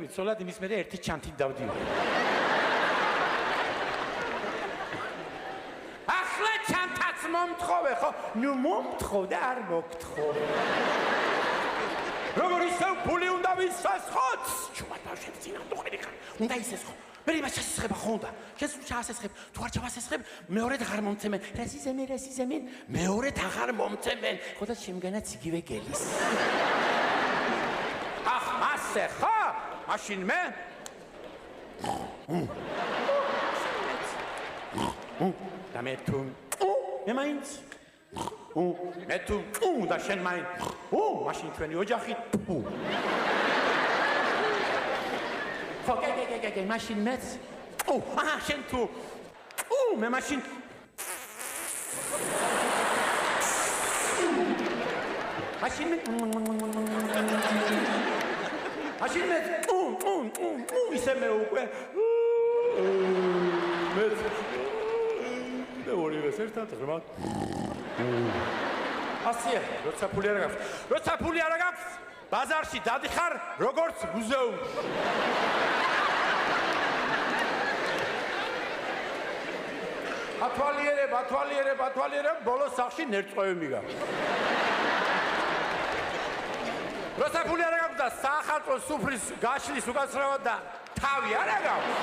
ვიცოლად იმის მერე ერთი ჩანთით დავდივარ. ახლა ჩანთაც მომთხოვე ხო? ნუ მომთხოვ და არ მოგთხოვ. როგორ ისევ ფული უნდა ვისვას ხოც? ჩუმად ბავშვებს წინათ უყიდი ხარ. უნდა ისეს ხო? მე იმას ჩასესხება ხო უნდა? შენს ჩაასესხებ, თუ არ ჩავასესხებ, მეორედ აღარ მომცემენ. რასიზემენ, მეორედ აღარ მომცემენ. ხო და შემგანაც იგივე გელის. ახ, მასე ხო? მაშინ მე და მე თუ მე მაინც მე თუ და შენ მაინც მაშინ ჩვენი ოჯახი ხო გე მაშინ მეც შენ თუ მე მაშინ მაშინ მე მაშინ მე ისე მე უკვე მე და ორივეს ერთად ღრმად ასია როცა ფული არ აქვს ბაზარში დადიხარ როგორც მუზეუმში ათვალიერებ ბოლოს სახში ნერწყვევი მიგავს როცა ფული არ აქვს და საახალწლო სუფრის გაშლის უკაცრავად და თავი არ აქვს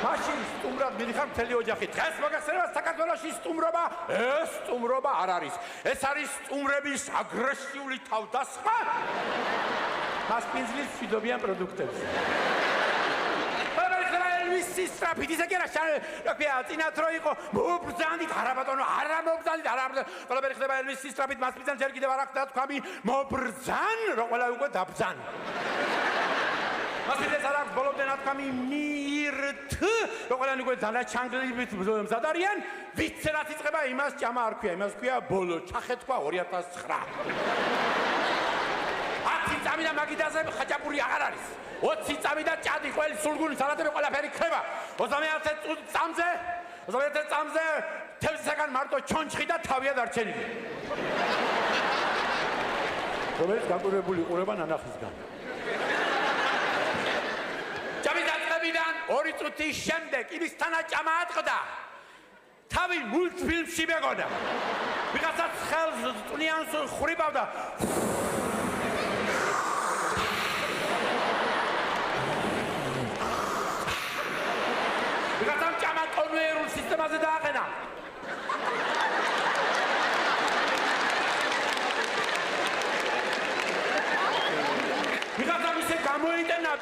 მაშინ სტუმრად მიდიხარ მთელი ოჯახი დღეს მოგახსენება საქართველოში სტუმრობა ეს სტუმრობა არ არის ეს არის სტუმრების აგრესიული თავდასხმა მას პინძლის მშვიდობიან პროდუქტებს ელვისი სტრაფით ისე კი არა რა წინათ რო იყო მობრძანდით არა ბატონო არა მობრძანდით არა ყველაფერი ხდება ელვისი სტრაფით მას მიზან ჯერ კიდევ არ აქვს და თქვამი მობრძან რო ყველა უკვე დაბძან მას მიზანს არ აქვს ბოლომდე ნათქვამი მიირთ რო ყველანი უკვე დანაჩანგლებით მზად არიან ვიცე რაც იწყება იმას ჭამა არ ქვია იმას ქვია ბოლო ჩახეთქვა 2009 10 წამი და მაგიდაზე ხაჭაპური აღარ არის 20 წამი და ჭადი ყველი სულგუნი სალატები ყველაფერი ხდება 21 წამზე თევზისაგან მარტო ჩონჩხი და თავია დარჩენილი რომელიც გაკვირვებული ყურება ნანახისგან ჭამის დაწყებიდან 2 წუთის შემდეგ იმის თანაჭამა ატყდა თავი მულტფილმში მეგონა ვიღაცაც ხელს წვნიანს ხვრიბავდა ვიღაცამ ჭამა კონვეიერულ სისტემაზე დააყენა ვიღაცამ ისე გამოიტანა